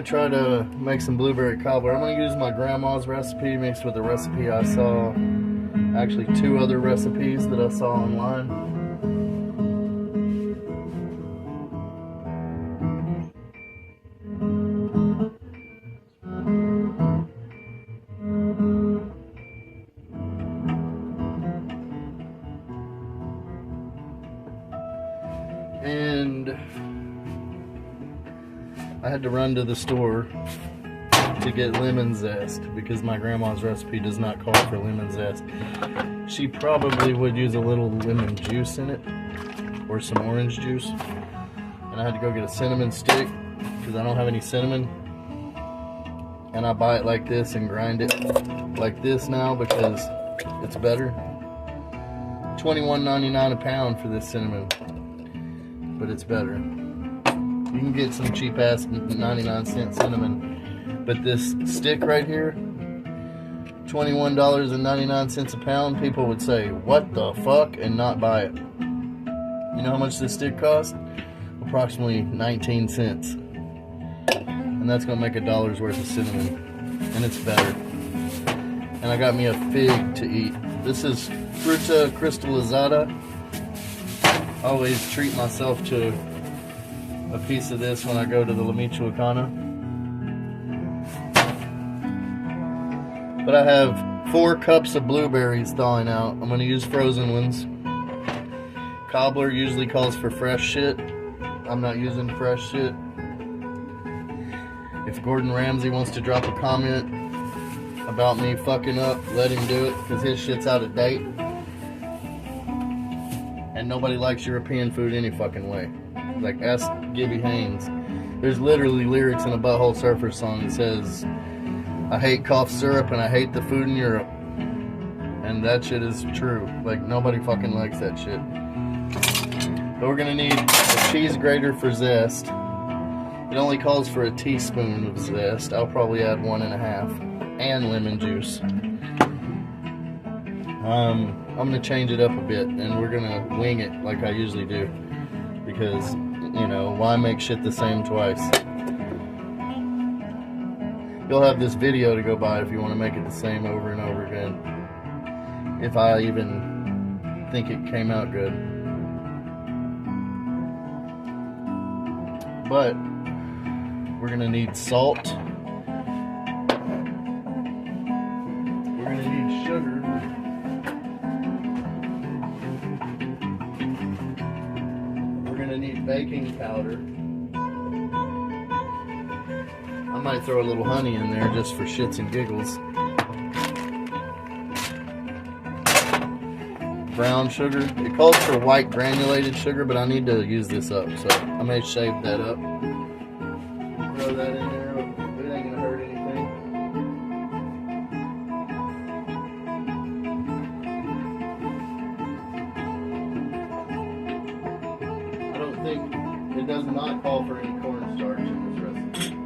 gonna try to make some blueberry cobbler. I'm gonna use my grandma's recipe mixed with a recipe I saw, actually 2 other recipes that I saw online. And I had to run to the store to get lemon zest because my grandma's recipe does not call for lemon zest. She probably would use a little lemon juice in it or some orange juice. And I had to go get a cinnamon stick because I don't have any cinnamon. And I buy it like this and grind it like this now because it's better. $21.99 a pound for this cinnamon, but it's better. You can get some cheap ass 99-cent cinnamon, but this stick right here, $21.99 a pound, people would say, what the fuck, and not buy it. You know how much this stick costs? Approximately 19 cents. And that's gonna make $1 worth of cinnamon, and it's better. And I got me a fig to eat. This is Fruta crystallizada. I always treat myself to a piece of this when I go to the La Michoacana. But I have 4 cups of blueberries thawing out. I'm gonna use frozen ones. Cobbler usually calls for fresh shit. I'm not using fresh shit. If Gordon Ramsay wants to drop a comment about me fucking up, let him do it, because his shit's out of date. And nobody likes European food any fucking way. Like, ask Gibby Haynes. There's literally lyrics in a Butthole Surfer song that says, I hate cough syrup and I hate the food in Europe. And that shit is true. Like, nobody fucking likes that shit. But we're gonna need a cheese grater for zest. It only calls for a teaspoon of zest. I'll probably add 1.5. And lemon juice. I'm gonna change it up a bit, and we're gonna wing it like I usually do, because, you know, why make shit the same twice? You'll have this video to go by if you want to make it the same over and over again, if I even think it came out good. But we're gonna need salt. We're gonna need sugar. We're gonna need baking powder. I might throw a little honey in there just for shits and giggles. Brown sugar. It calls for white granulated sugar, but I need to use this up, so I may shave that up. Throw that in there. It ain't gonna hurt anything. I don't think it does not call for any cornstarch in this recipe.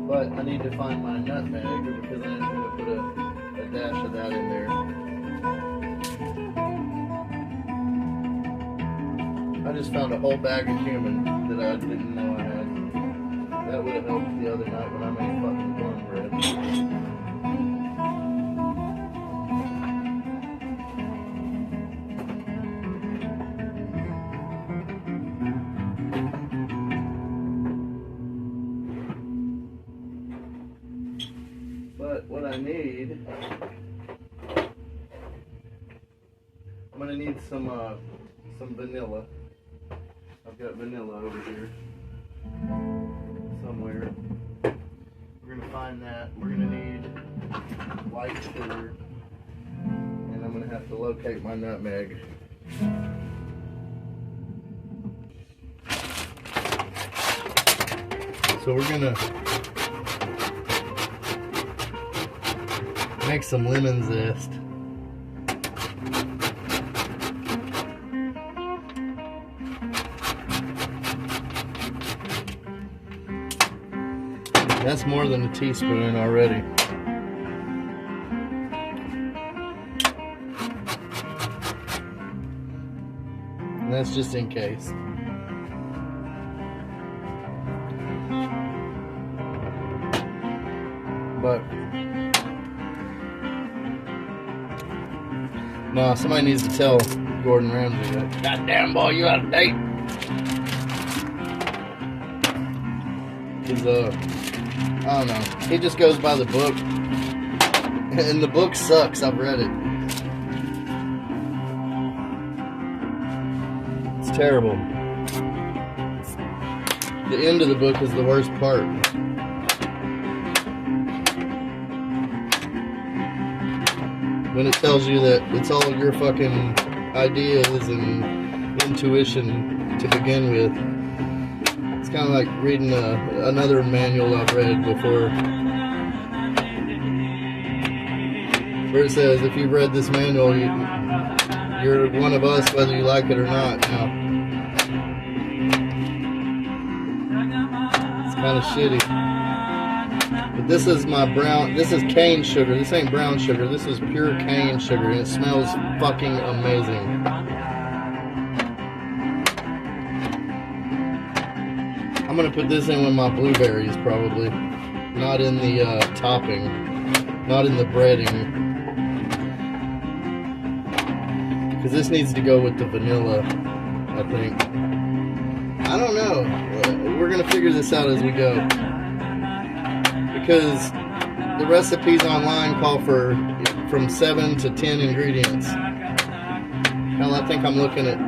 But I need to find my nutmeg because I'm gonna put a dash of that in there. I just found a whole bag of cumin that I didn't know I had. That would have helped the other night when I made fucking cornbread. But what I need, I'm gonna need some vanilla. I've got vanilla over here somewhere. We're gonna find that. We're gonna need white sugar, and I'm gonna have to locate my nutmeg. So we're gonna make some lemon zest. That's more than a teaspoon already. And that's just in case. No, somebody needs to tell Gordon Ramsay that. Goddamn, boy, you out of date. Because, I don't know. He just goes by the book. And the book sucks. I've read it. It's terrible. The end of the book is the worst part. When it tells you that it's all your fucking ideas and intuition to begin with. It's kind of like reading another manual I've read before. Where it says, if you've read this manual, you're one of us whether you like it or not. Now, it's kind of shitty. But this is my brown, this is cane sugar. This ain't brown sugar. This is pure cane sugar. And it smells fucking amazing. I'm going to put this in with my blueberries probably. Not in the topping. Not in the breading. Because this needs to go with the vanilla, I think. I don't know. We're going to figure this out as we go. Because the recipes online call for from 7 to 10 ingredients. Hell, I think I'm looking at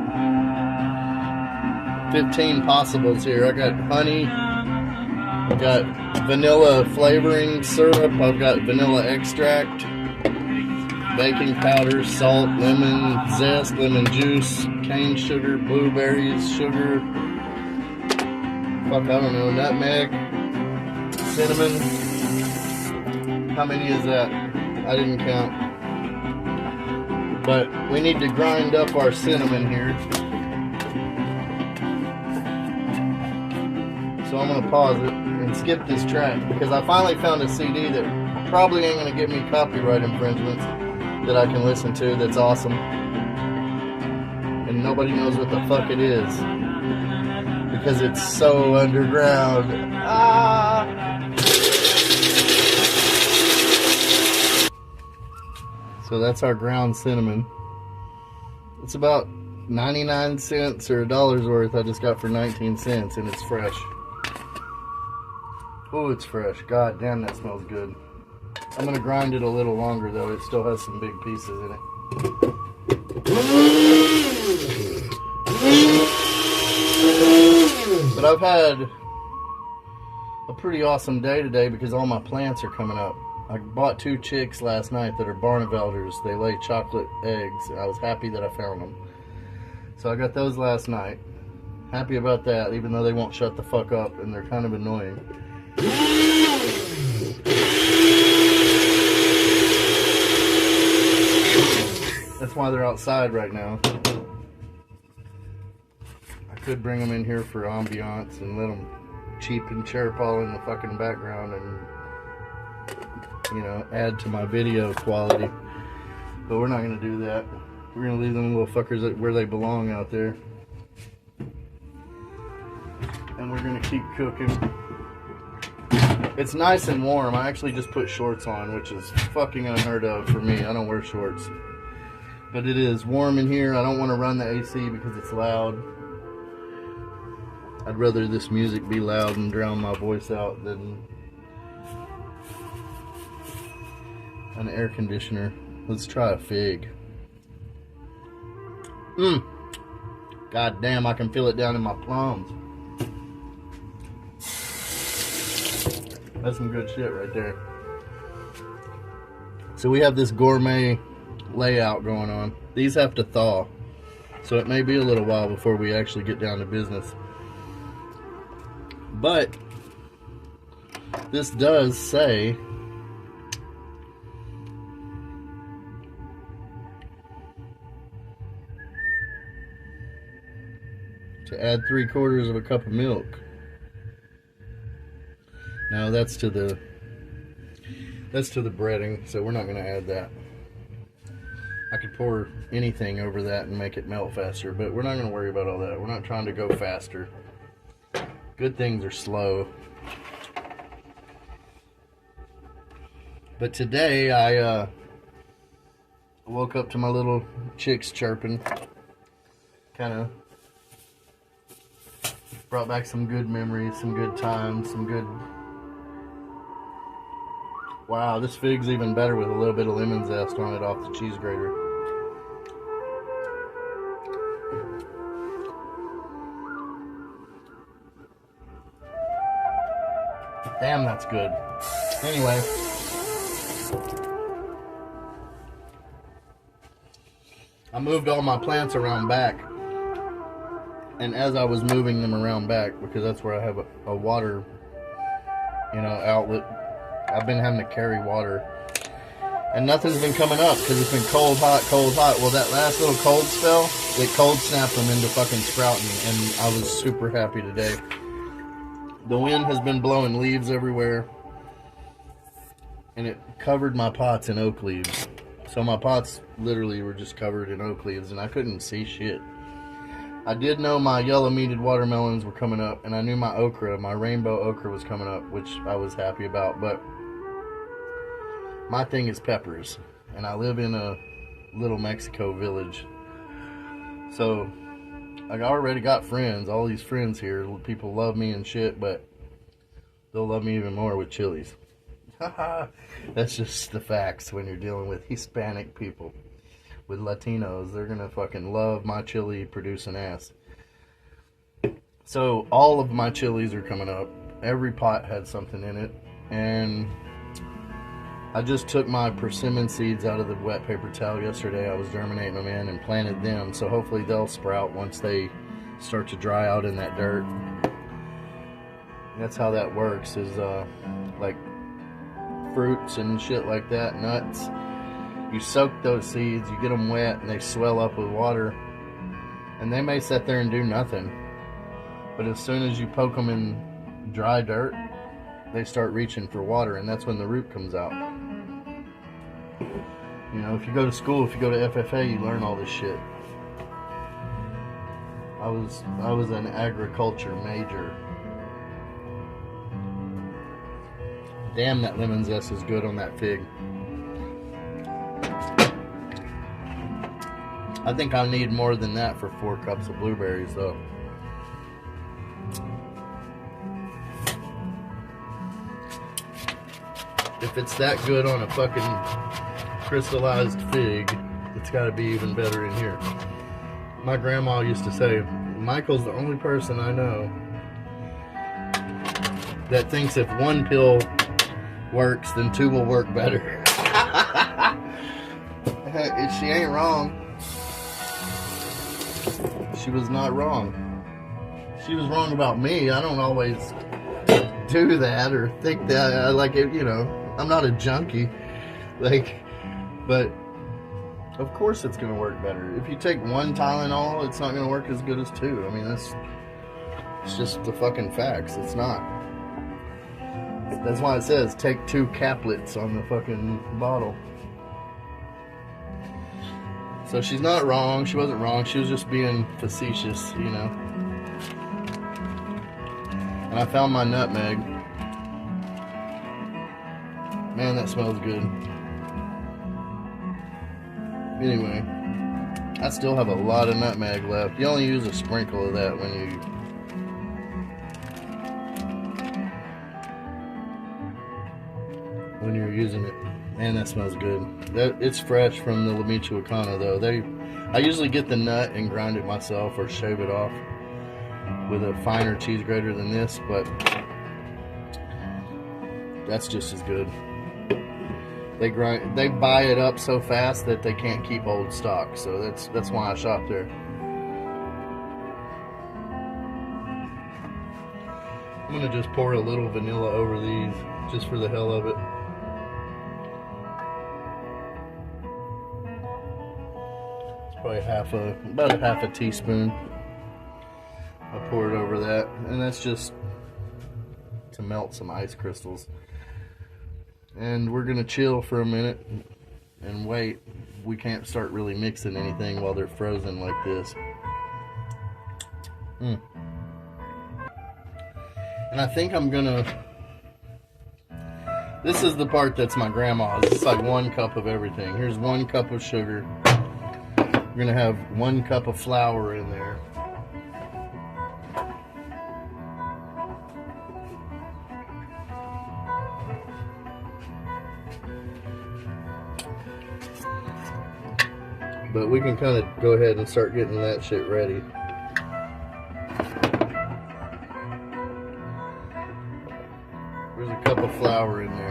15 possibles here. I got honey, I've got vanilla flavoring syrup, I've got vanilla extract, baking powder, salt, lemon zest, lemon juice, cane sugar, blueberries, sugar, fuck, I don't know, nutmeg, cinnamon. How many is that? I didn't count. But we need to grind up our cinnamon here. So I'm going to pause it and skip this track because I finally found a CD that probably ain't going to get me copyright infringements that I can listen to that's awesome. And nobody knows what the fuck it is because it's so underground. Ah! So that's our ground cinnamon. It's about 99 cents or $1 worth I just got for 19 cents and it's fresh. Oh, it's fresh. God damn, that smells good. I'm going to grind it a little longer though. It still has some big pieces in it. But I've had a pretty awesome day today because all my plants are coming up. I bought 2 chicks last night that are Barnavelders. They lay chocolate eggs, and I was happy that I found them. So I got those last night. Happy about that, even though they won't shut the fuck up, and they're kind of annoying. That's why they're outside right now. I could bring them in here for ambiance and let them cheep and chirp all in the fucking background and, you know, add to my video quality, but we're not going to do that. We're going to leave them little fuckers where they belong out there, and we're going to keep cooking. It's nice and warm. I actually just put shorts on, which is fucking unheard of for me. I don't wear shorts, but it is warm in here. I don't want to run the AC because it's loud. I'd rather this music be loud and drown my voice out than an air conditioner. Let's try a fig. God damn, I can feel it down in my plums. That's some good shit right there. So we have this gourmet layout going on. These have to thaw, so it may be a little while before we actually get down to business. But this does say to add 3/4 of a cup of milk. Now that's to the breading, so we're not going to add that. I could pour anything over that and make it melt faster, but we're not going to worry about all that. We're not trying to go faster. Good things are slow. But today I I woke up to my little chicks chirping. Kind of brought back some good memories, some good times, some good... Wow, this fig's even better with a little bit of lemon zest on it off the cheese grater. Damn, that's good. Anyway. I moved all my plants around back. And as I was moving them around back, because that's where I have a water, outlet, I've been having to carry water. And nothing's been coming up because it's been cold, hot, cold, hot. Well, that last little cold spell, it cold snapped them into fucking sprouting. And I was super happy today. The wind has been blowing leaves everywhere. And it covered my pots in oak leaves. So my pots literally were just covered in oak leaves and I couldn't see shit. I did know my yellow meated watermelons were coming up, and I knew my okra, my rainbow okra was coming up, which I was happy about, but my thing is peppers, and I live in a little Mexico village. So I already got friends, all these friends here, people love me and shit, but they'll love me even more with chilies. That's just the facts when you're dealing with Hispanic people. With Latinos, they're gonna fucking love my chili producing ass. So all of my chilies are coming up. Every pot had something in it. And I just took my persimmon seeds out of the wet paper towel yesterday. I was germinating them in and planted them. So hopefully they'll sprout once they start to dry out in that dirt. That's how that works, is like fruits and shit like that, nuts. You soak those seeds, you get them wet, and they swell up with water. And they may sit there and do nothing. But as soon as you poke them in dry dirt, they start reaching for water, and that's when the root comes out. If you go to school, if you go to FFA, you learn all this shit. I was an agriculture major. Damn, that lemon zest is good on that fig. I think I need more than that for 4 cups of blueberries, though. If it's that good on a fucking crystallized fig, it's got to be even better in here. My grandma used to say, Michael's the only person I know that thinks if 1 pill works, then 2 will work better. She ain't wrong. She was not wrong. She was wrong about me. I don't always do that or think that. I like it, I'm not a junkie. But of course it's going to work better. If you take 1 Tylenol, it's not going to work as good as 2. I mean, it's just the fucking facts. It's not. That's why it says take 2 caplets on the fucking bottle. So she's not wrong. She wasn't wrong. She was just being facetious, And I found my nutmeg. Man, that smells good. Anyway, I still have a lot of nutmeg left. You only use a sprinkle of that when you're using it. Man, that smells good. It's fresh from the La Michoacana, though. I usually get the nut and grind it myself or shave it off with a finer cheese grater than this, but that's just as good. They buy it up so fast that they can't keep old stock, so that's why I shop there. I'm gonna just pour a little vanilla over these just for the hell of it. Probably about a half a teaspoon. I pour it over that, and that's just to melt some ice crystals. And we're gonna chill for a minute and wait. We can't start really mixing anything while they're frozen like this. And I think I'm gonna This is the part that's my grandma's. It's like 1 cup of everything. Here's 1 cup of sugar. We're gonna have 1 cup of flour in there. But we can kind of go ahead and start getting that shit ready. There's a cup of flour in there.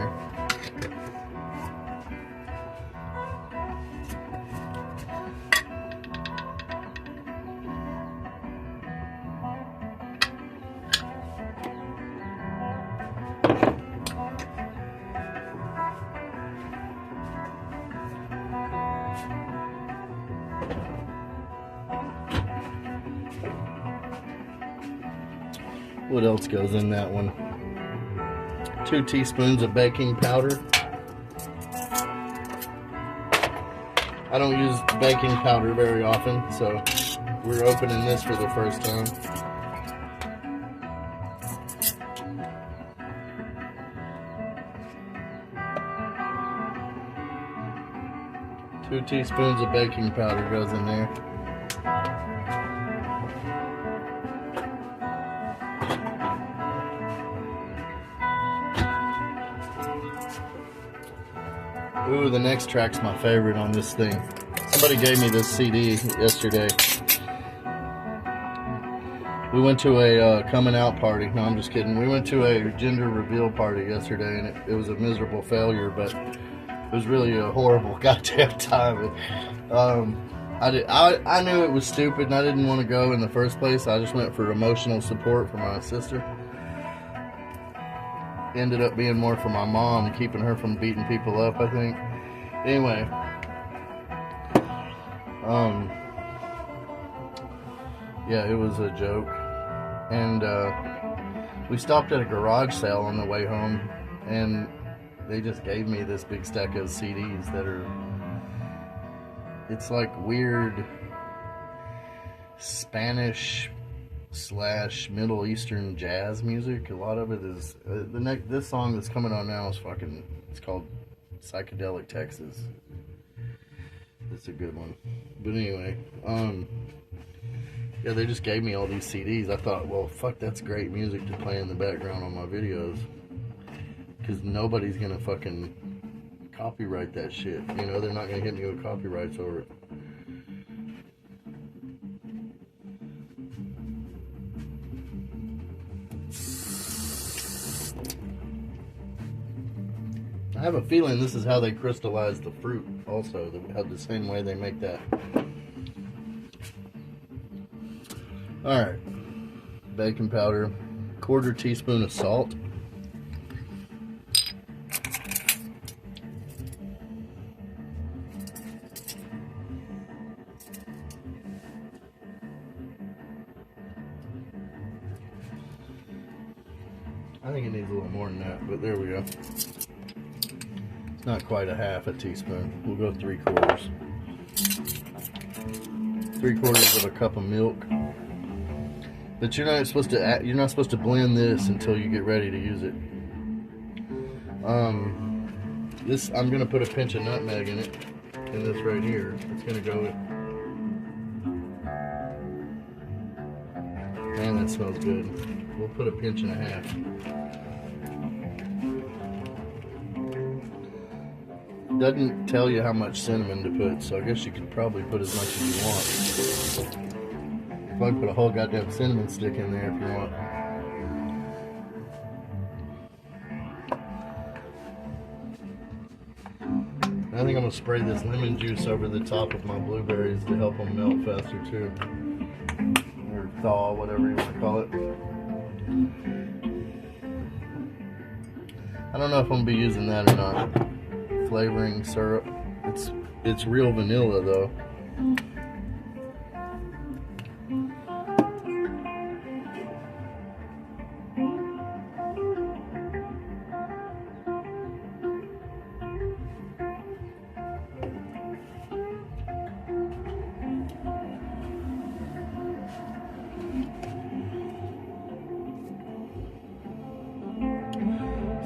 What else goes in that one? 2 teaspoons of baking powder. I don't use baking powder very often, so we're opening this for the first time. Two teaspoons of baking powder goes in there. Ooh, the next track's my favorite on this thing. Somebody gave me this CD yesterday. We went to a coming out party. No, I'm just kidding. We went to a gender reveal party yesterday, and it was a miserable failure, but it was really a horrible goddamn time. I knew it was stupid, and I didn't want to go in the first place. I just went for emotional support for my sister. Ended up being more for my mom, keeping her from beating people up, I think. Anyway, yeah, it was a joke. And we stopped at a garage sale on the way home, and they just gave me this big stack of CDs that are, it's like weird Spanish / Middle Eastern jazz music. A lot of it is this song that's coming on now is fucking, it's called Psychedelic Texas. It's a good one. But anyway, yeah, they just gave me all these CDs. I thought, well, fuck, that's great music to play in the background on my videos, because nobody's gonna fucking copyright that shit. You know, they're not gonna hit me with copyrights over it. I have a feeling this is how they crystallize the fruit also, the same way they make that. Alright, baking powder, 1/4 teaspoon of salt. I think it needs a little more than that, but there we go. It's not quite a 1/2 teaspoon. We'll go 3/4. 3/4 of a cup of milk. But you're not supposed to blend this until you get ready to use it. This, I'm gonna put a pinch of nutmeg in it, and this right here, it's gonna go with. Man, that smells good. We'll put a pinch and a 1/2. Doesn't tell you how much cinnamon to put, so I guess you could probably put as much as you want. Probably put a whole goddamn cinnamon stick in there if you want. I think I'm gonna spray this lemon juice over the top of my blueberries to help them melt faster too, or thaw, whatever you want to call it. I don't know if I'm gonna be using that or not. Flavoring syrup. It's real vanilla though.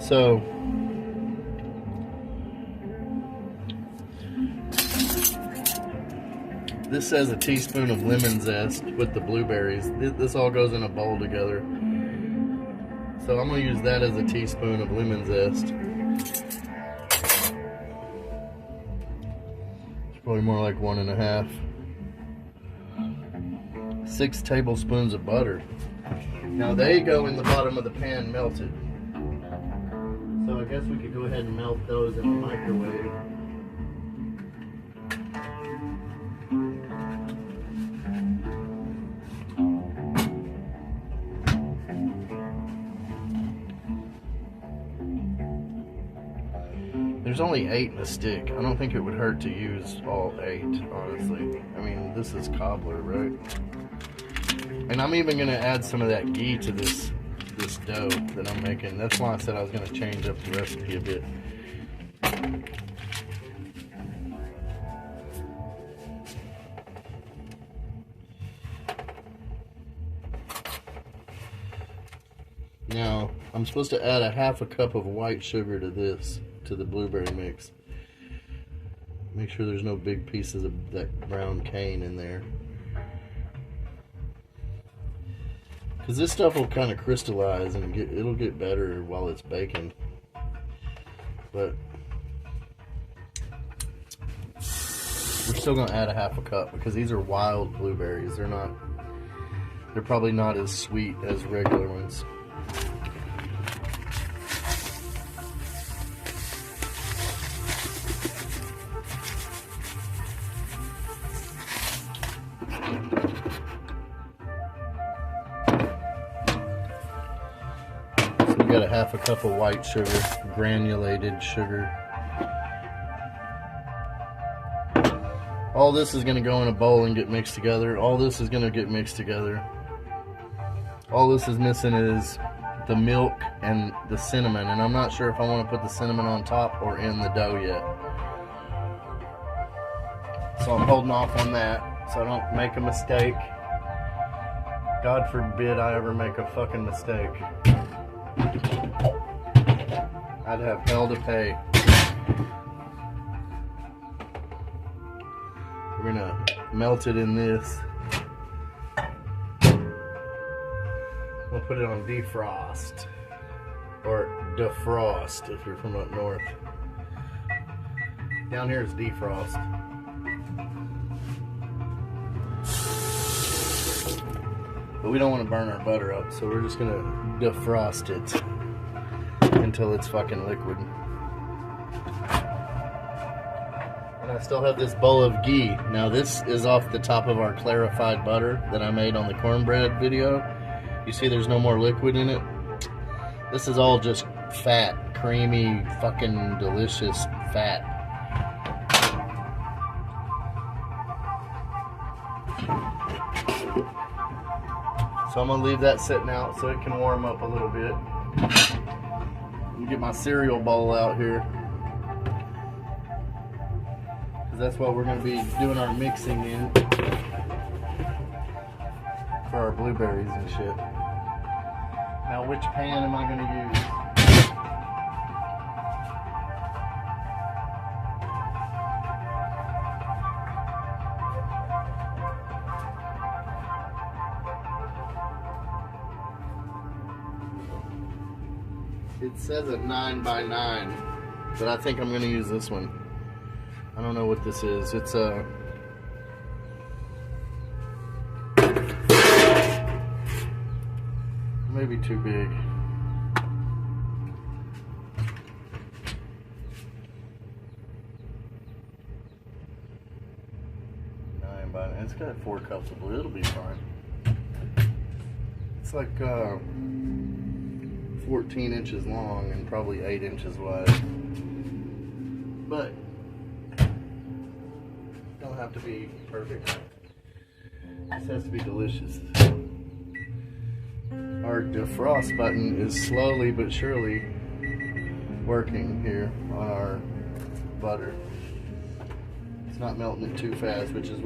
So This says a teaspoon of lemon zest with the blueberries. This all goes in a bowl together. So I'm going to use that as a teaspoon of lemon zest. It's probably more like 1.5. 6 tablespoons of butter. Now they go in the bottom of the pan melted. So I guess we could go ahead and melt those in the microwave. There's only 8 in a stick. I don't think it would hurt to use all 8, honestly. I mean, this is Cobbler, right? And I'm even gonna add some of that ghee to this dough that I'm making. That's why I said I was gonna change up the recipe a bit. Now, I'm supposed to add a 1/2 cup of white sugar to this, to the blueberry mix. Make sure there's no big pieces of that brown cane in there. Because this stuff will kind of crystallize and it'll get better while it's baking. But we're still going to add a 1/2 cup because these are wild blueberries. They're probably not as sweet as regular ones. Got a 1/2 cup of white sugar, granulated sugar. All this is going to go in a bowl and get mixed together. All this is going to get mixed together. All this is missing is the milk and the cinnamon, and I'm not sure if I want to put the cinnamon on top or in the dough yet. So I'm holding off on that so I don't make a mistake. God forbid I ever make a fucking mistake. I'd have hell to pay. We're gonna melt it in this. We'll put it on defrost. Or defrost if you're from up north. Down here is defrost. But we don't want to burn our butter up, so we're just gonna defrost it until it's fucking liquid. And I still have this bowl of ghee. Now this is off the top of our clarified butter that I made on the cornbread video. You see there's no more liquid in it? This is all just fat, creamy, fucking delicious fat. So I'm gonna leave that sitting out so it can warm up a little bit. Get my cereal bowl out here, because that's what we're going to be doing our mixing in for our blueberries and shit. Now which pan am I going to use? It says a 9x9, but I think I'm going to use this one. I don't know what this is. It's a maybe too big. 9x9. It's got 4 cups of blue. It'll be fine. It's like 14 inches long and probably 8 inches wide. But don't have to be perfect. This has to be delicious. Our defrost button is slowly but surely working here on our butter. It's not melting it too fast, which is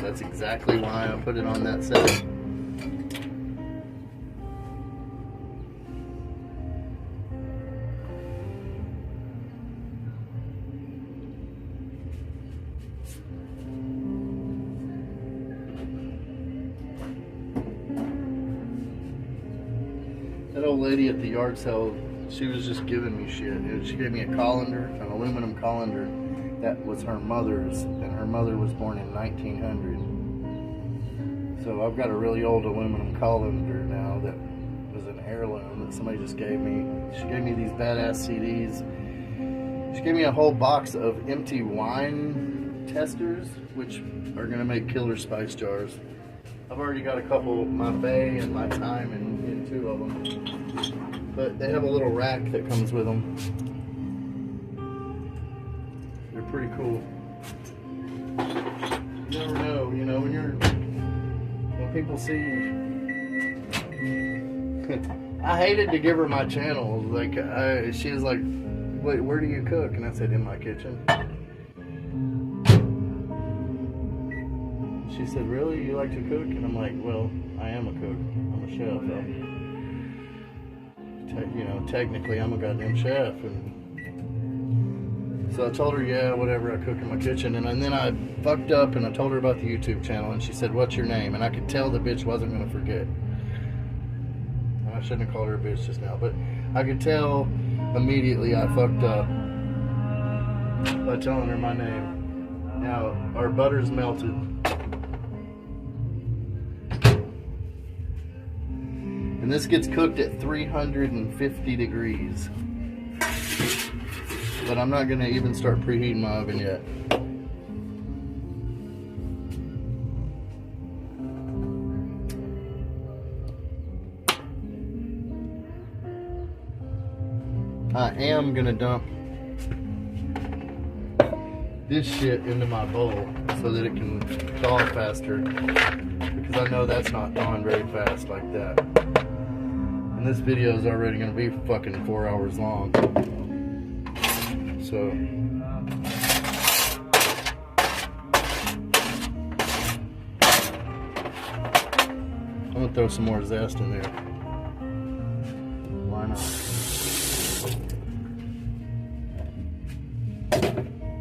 that's exactly why I put it on that setting. old lady at the yard sale, she was just giving me shit. She gave me a colander, an aluminum colander that was her mother's, and her mother was born in 1900. So I've got a really old aluminum colander now that was an heirloom that somebody just gave me. She gave me these badass CDs. She gave me a whole box of empty wine testers, which are gonna make killer spice jars. I've already got a couple, my Bay and my Time in 2 of them. But they have a little rack that comes with them. They're pretty cool. You never know, you know, when people see. I hated to give her my channel. Like, she was like, "Wait, where do you cook?" And I said, "In my kitchen." She said, "Really? You like to cook?" And I'm like, "Well, I am a cook. I'm a chef. You know, technically, I'm a goddamn chef." And so I told her, "Yeah, whatever. I cook in my kitchen." And then I fucked up and I told her about the YouTube channel. And she said, "What's your name?" And I could tell the bitch wasn't going to forget. I shouldn't have called her a bitch just now, but I could tell immediately I fucked up by telling her my name. Now, our butter's melted. And this gets cooked at 350 degrees. But I'm not going to even start preheating my oven yet. I am going to dump this shit into my bowl so that it can thaw faster. Because I know that's not thawing very fast like that. And this video is already going to be fucking 4 hours long. So I'm going to throw some more zest in there. Why not?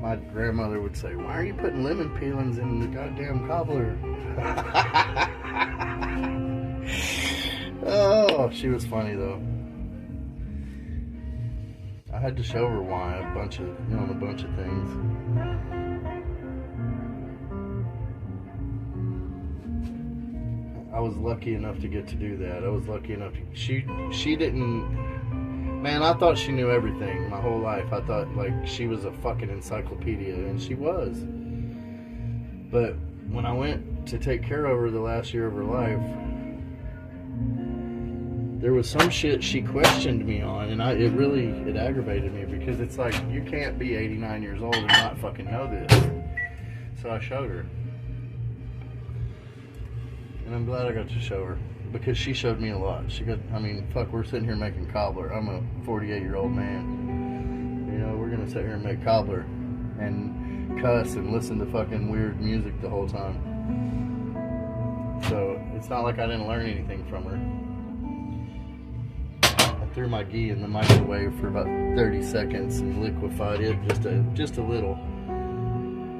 My grandmother would say, "Why are you putting lemon peelings in the goddamn cobbler?" Oh, she was funny though. I had to show her why a bunch of things. I was lucky enough to get to do that. I was lucky enough to. She didn't. Man, I thought she knew everything my whole life. I thought like she was a fucking encyclopedia, and she was. But when I went to take care of her the last year of her life, there was some shit she questioned me on, and it aggravated me because it's like, you can't be 89 years old and not fucking know this. So I showed her. And I'm glad I got to show her because she showed me a lot. Fuck, we're sitting here making cobbler. I'm a 48-year-old man. You know, we're gonna sit here and make cobbler and cuss and listen to fucking weird music the whole time. So it's not like I didn't learn anything from her. I threw my ghee in the microwave for about 30 seconds and liquefied it just a little.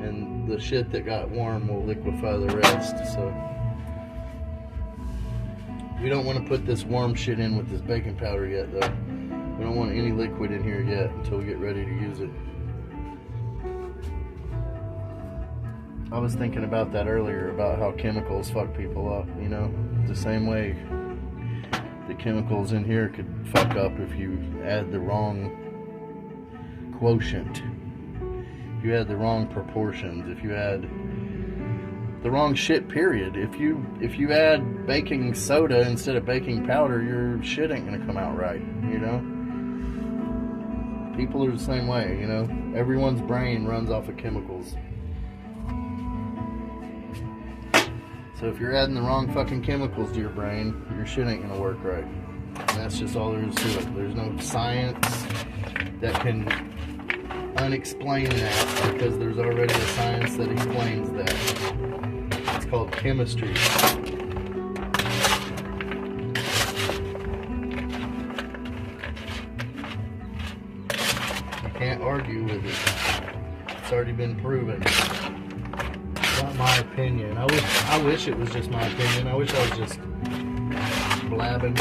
And the shit that got warm will liquefy the rest. So we don't want to put this warm shit in with this baking powder yet, though. We don't want any liquid in here yet until we get ready to use it. I was thinking about that earlier, about how chemicals fuck people up, you know? The same way the chemicals in here could fuck up if you add the wrong quotient. If you add the wrong proportions, if you add the wrong shit, period. If you add baking soda instead of baking powder, your shit ain't gonna come out right, you know? People are the same way, you know? Everyone's brain runs off of chemicals. So if you're adding the wrong fucking chemicals to your brain, your shit ain't gonna work right. And that's just all there is to it. There's no science that can unexplain that, because there's already a science that explains that. It's called chemistry. You can't argue with it. It's already been proven. Not my opinion. I wish it was just my opinion. I wish I was just blabbing.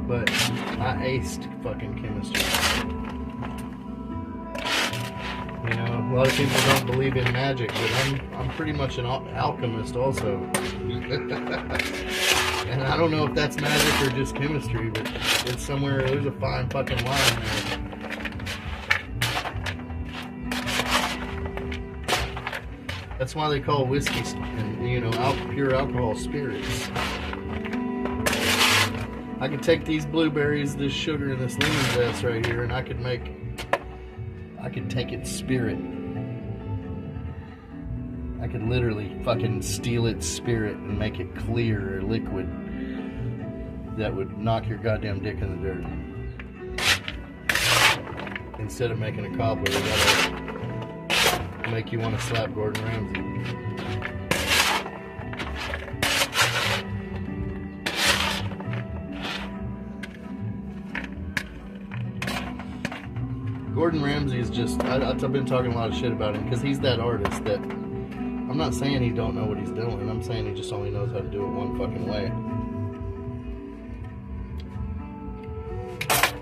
But I aced fucking chemistry. You know, a lot of people don't believe in magic, but I'm pretty much an alchemist also. And I don't know if that's magic or just chemistry, but it's somewhere, there's a fine fucking line there. That's why they call whiskey and, you know, pure alcohol spirits. I could take these blueberries, this sugar, and this lemon zest right here, and I could take its spirit. I could literally fucking steal its spirit and make it clear or liquid that would knock your goddamn dick in the dirt. Instead of making a cobbler, that'll make you want to slap Gordon Ramsay. Gordon Ramsay is just, I've been talking a lot of shit about him because he's that artist that, I'm not saying he don't know what he's doing, I'm saying he just only knows how to do it one fucking way.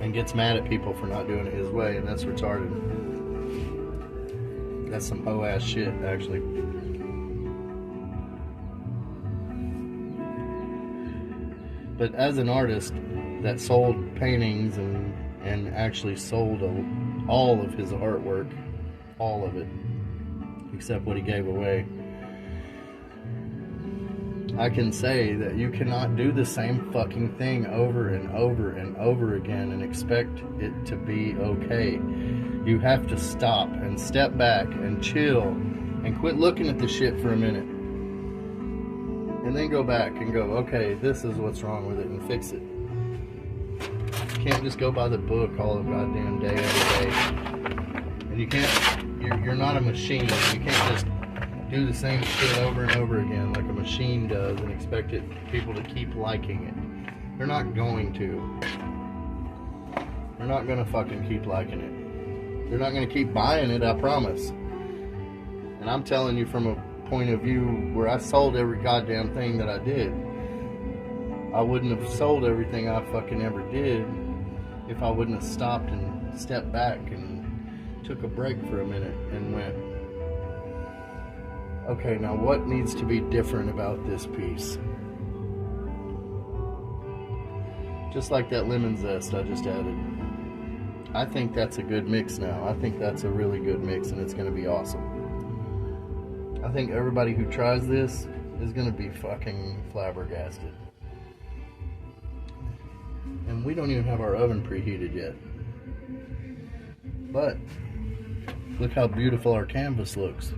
And gets mad at people for not doing it his way, and that's retarded. That's some hoe ass shit, actually. But as an artist that sold paintings and actually sold all of his artwork, all of it, except what he gave away, I can say that you cannot do the same fucking thing over and over and over again and expect it to be okay. You have to stop and step back and chill and quit looking at the shit for a minute. And then go back and go, okay, this is what's wrong with it, and fix it. You can't just go by the book all the goddamn day, every day. And you can't, you're not a machine. You can't just do the same shit over and over again like a machine does and expect people to keep liking it. They're not going to. They're not going to fucking keep liking it. They're not going to keep buying it, I promise. And I'm telling you from a point of view where I sold every goddamn thing that I did. I wouldn't have sold everything I fucking ever did if I wouldn't have stopped and stepped back and took a break for a minute and went, okay, now what needs to be different about this piece? Just like that lemon zest I just added. I think that's a good mix now. I think that's a really good mix, and it's going to be awesome. I think everybody who tries this is going to be fucking flabbergasted. And we don't even have our oven preheated yet. But look how beautiful our canvas looks.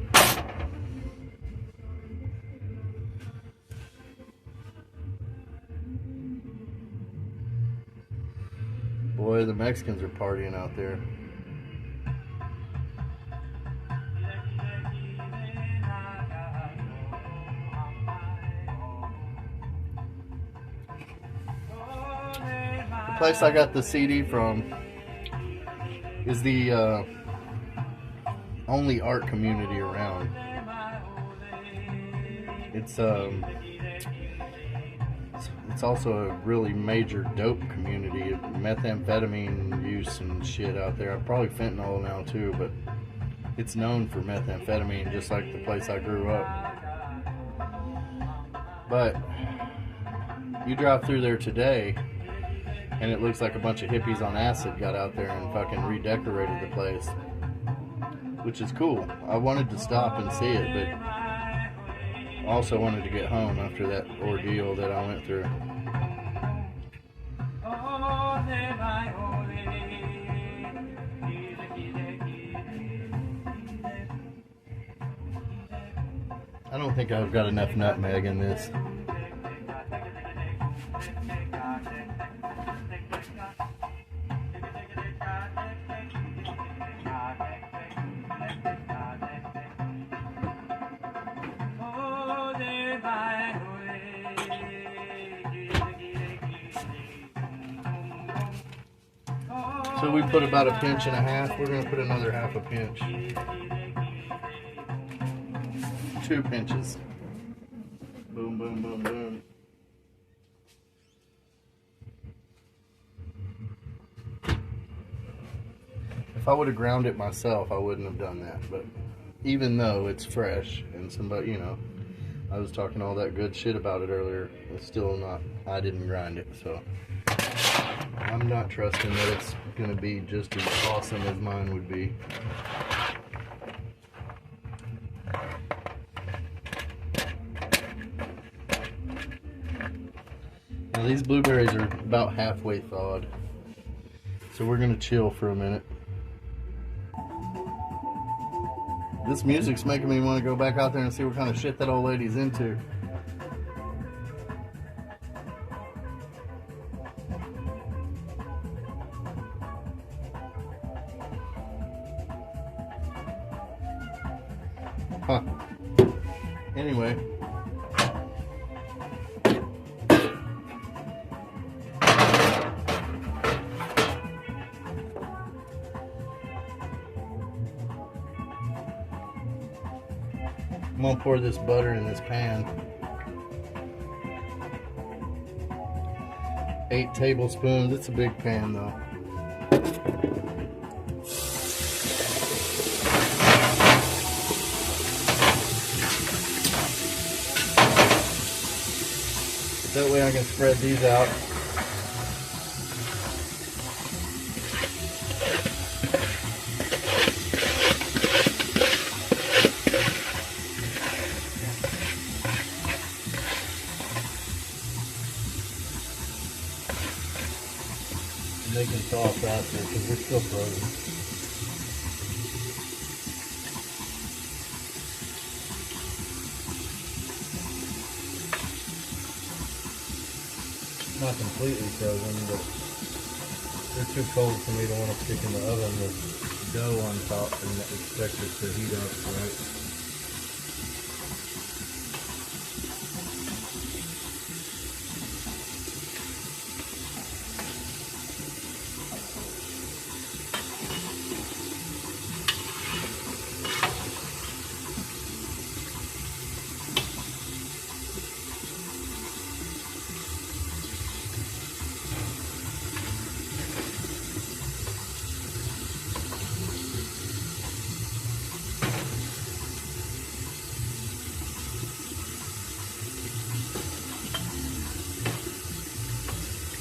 Boy, the Mexicans are partying out there. The place I got the CD from is the only art community around. It's also a really major dope community of methamphetamine use and shit out there. Probably fentanyl now too, but it's known for methamphetamine, just like the place I grew up. But you drive through there today and it looks like a bunch of hippies on acid got out there and fucking redecorated the place, which is cool. I wanted to stop and see it, but I also wanted to get home after that ordeal that I went through. I don't think I've got enough nutmeg in this. So we put about a pinch and a half. We're going to put another half a pinch. 2 pinches. Boom, boom, boom, boom. If I would have ground it myself, I wouldn't have done that. But even though it's fresh and somebody, you know, I was talking all that good shit about it earlier, it's still not, I didn't grind it, so I'm not trusting that it's going to be just as awesome as mine would be. Now these blueberries are about halfway thawed, so we're going to chill for a minute. This music's making me want to go back out there and see what kind of shit that old lady's into. Huh. Anyway. I'm gonna pour this butter in this pan. 8 tablespoons. It's a big pan though. That way I can spread these out. They can thaw faster because they're still frozen. Not completely frozen, but they're too cold for me to want to stick in the oven with dough on top and expect it to heat up, right?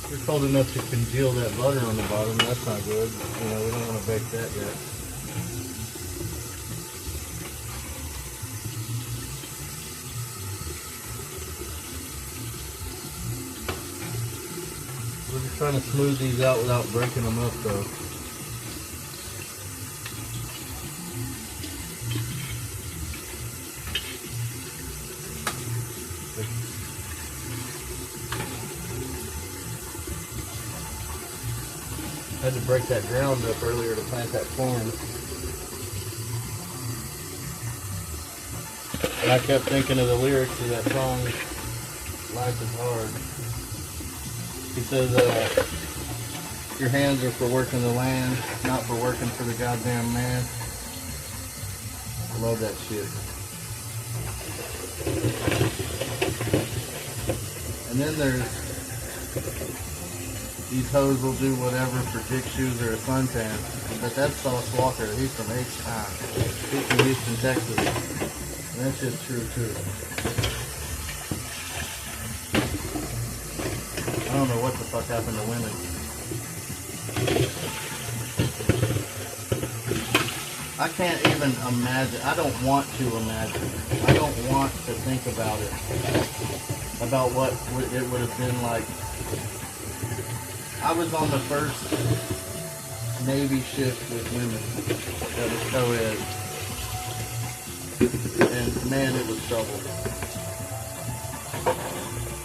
They're cold enough to congeal that butter on the bottom. That's not good. You know, we don't want to bake that yet. We're just trying to smooth these out without breaking them up though. I had to break that ground up earlier to plant that corn. And I kept thinking of the lyrics of that song, Life is Hard. He says, your hands are for working the land, not for working for the goddamn man. I love that shit. And then there's these hoes will do whatever for dick shoes or a suntan. But that's Sauce Walker. He's from H-Town. He's from Houston, Texas. And that's just true too. I don't know what the fuck happened to women. I can't even imagine. I don't want to imagine. I don't want to think about it. About what it would have been like. I was on the first Navy ship with women that was co-ed, and man, it was trouble.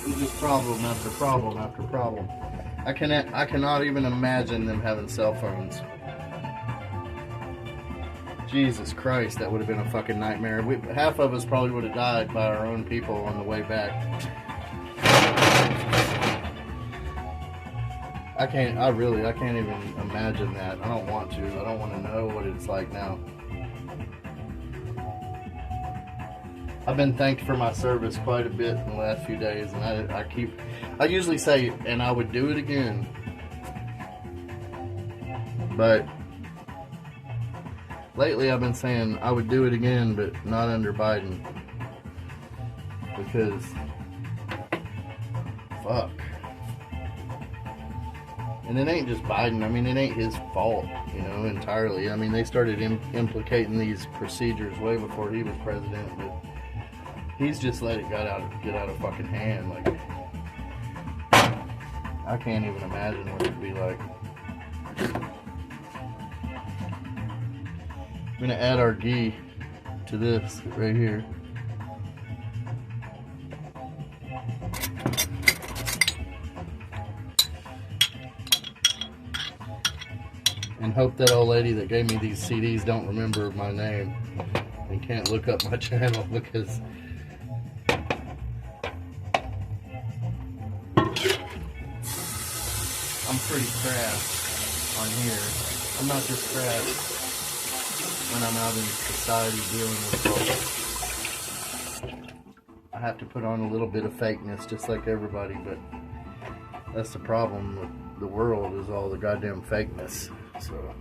It was just problem after problem after problem. I cannot even imagine them having cell phones. Jesus Christ, that would have been a fucking nightmare. Half of us probably would have died by our own people on the way back. I can't even imagine that. I don't want to. I don't want to know what it's like now. I've been thanked for my service quite a bit in the last few days, and I usually say, and I would do it again. But lately I've been saying I would do it again, but not under Biden. Because, fuck. And it ain't just Biden. I mean, it ain't his fault, you know, entirely. I mean, they started implicating these procedures way before he was president, but he's just let it get out of fucking hand. Like, I can't even imagine what it'd be like. I'm gonna add our ghee to this right here. And hope that old lady that gave me these CDs don't remember my name and can't look up my channel, because I'm pretty crass on here. I'm not just crass when I'm out in society dealing with folks. I have to put on a little bit of fakeness just like everybody, but that's the problem with the world, is all the goddamn fakeness. So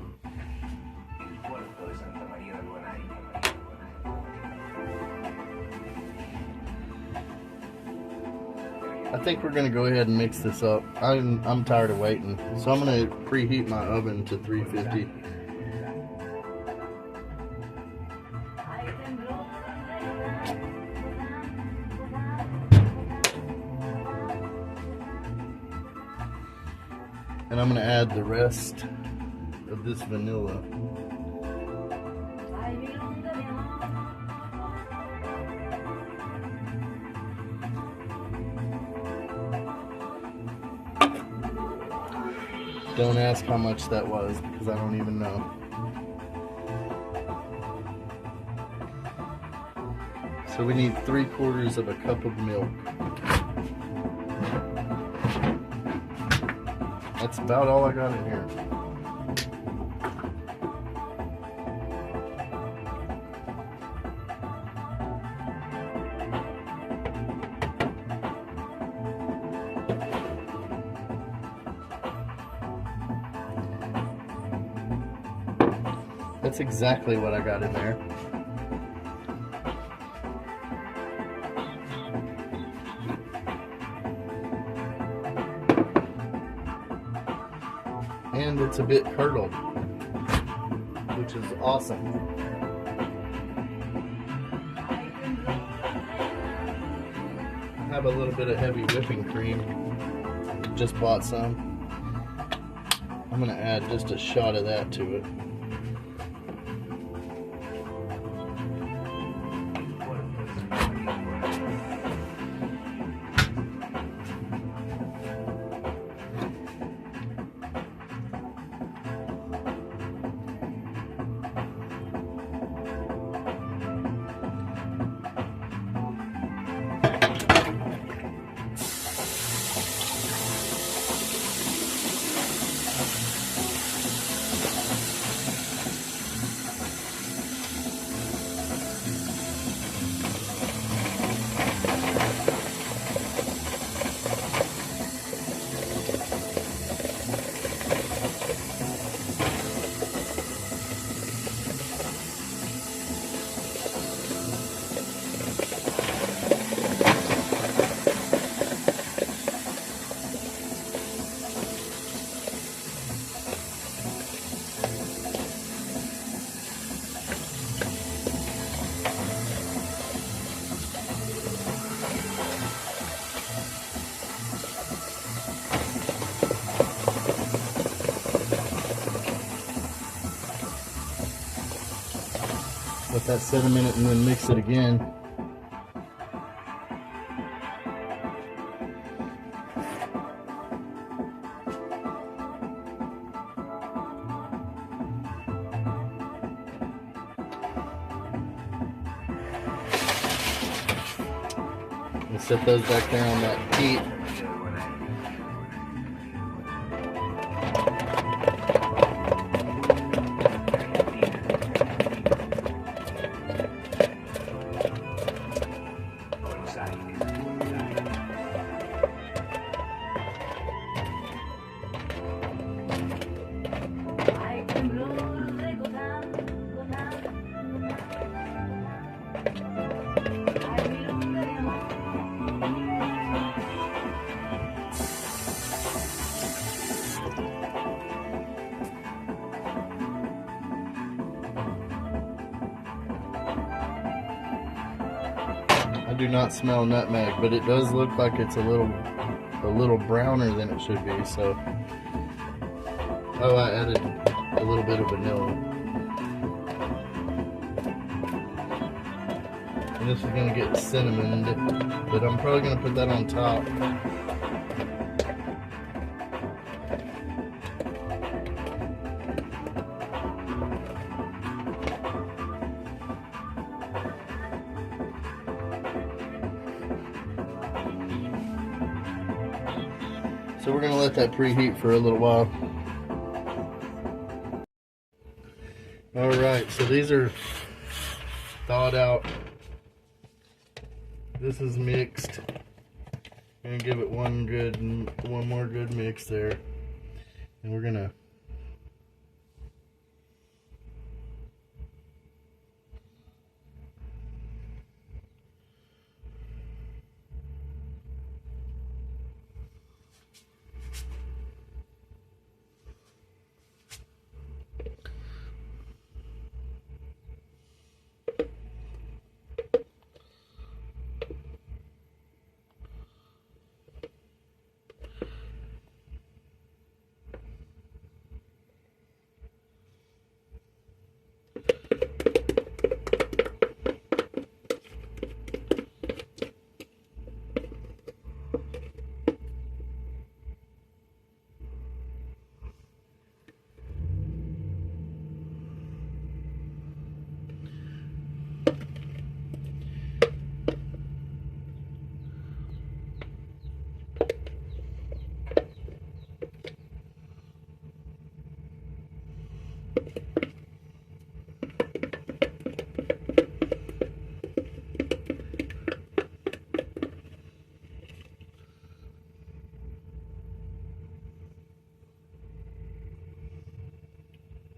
I think we're gonna go ahead and mix this up. I'm tired of waiting, so I'm gonna preheat my oven to 350. And I'm gonna add the rest of this vanilla. Don't ask how much that was, because I don't even know. So we need 3/4 of a cup of milk. That's about all I got in here. That's exactly what I got in there. And it's a bit curdled, which is awesome. I have a little bit of heavy whipping cream. Just bought some. I'm gonna add just a shot of that to it. Let that set a minute and then mix it again. And set those back there on that heat. I do not smell nutmeg, but it does look like it's a little browner than it should be. So, oh, I added a little bit of vanilla, and this is gonna get cinnamoned, but I'm probably gonna put that on top. So we're going to let that preheat for a little while. Alright, so these are thawed out. This is mixed. I'm going to give it one more good mix there. And we're going to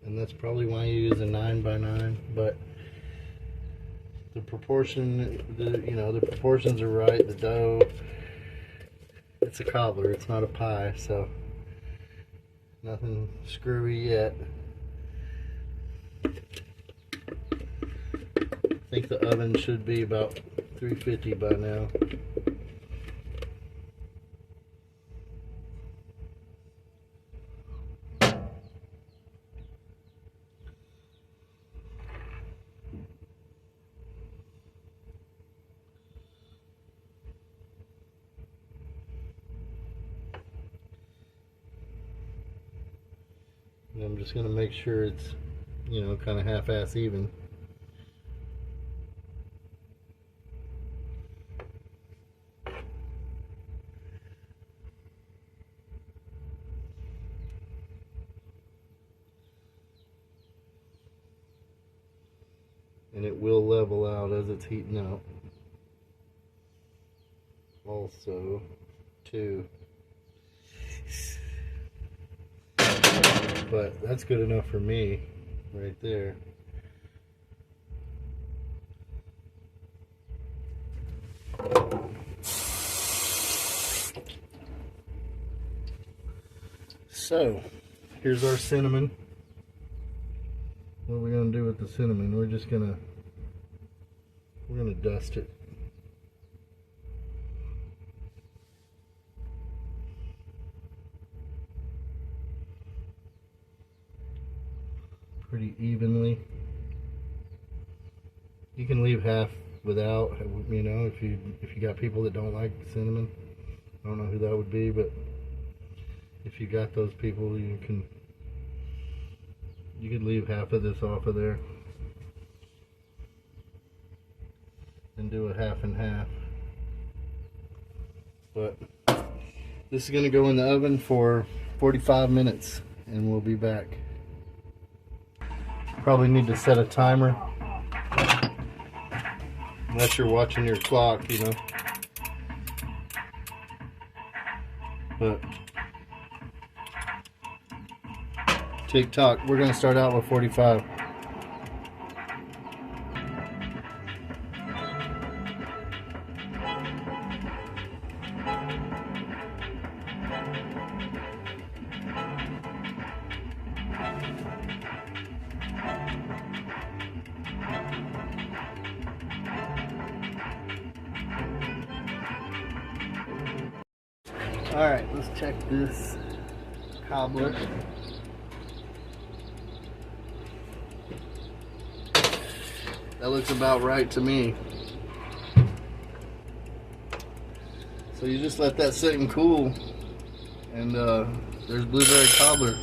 and that's probably why you use a 9x9, but the proportions are right. The dough, it's a cobbler, it's not a pie, so nothing screwy yet. I think the oven should be about 350 by now. And I'm just going to make sure it's, kind of half-ass even. And it will level out as it's heating up. Also, too. But that's good enough for me right there. So here's our cinnamon. What are we gonna do with the cinnamon? We're gonna dust it. Pretty evenly. You can leave half without, if you got people that don't like cinnamon. I don't know who that would be, but if you got those people, you could leave half of this off of there and do a half and half. But this is going to go in the oven for 45 minutes and we'll be back. Probably need to set a timer, unless you're watching your clock, But tick-tock, we're going to start out with 45. Alright, let's check this cobbler. That looks about right to me. So you just let that sit and cool, and there's blueberry cobbler.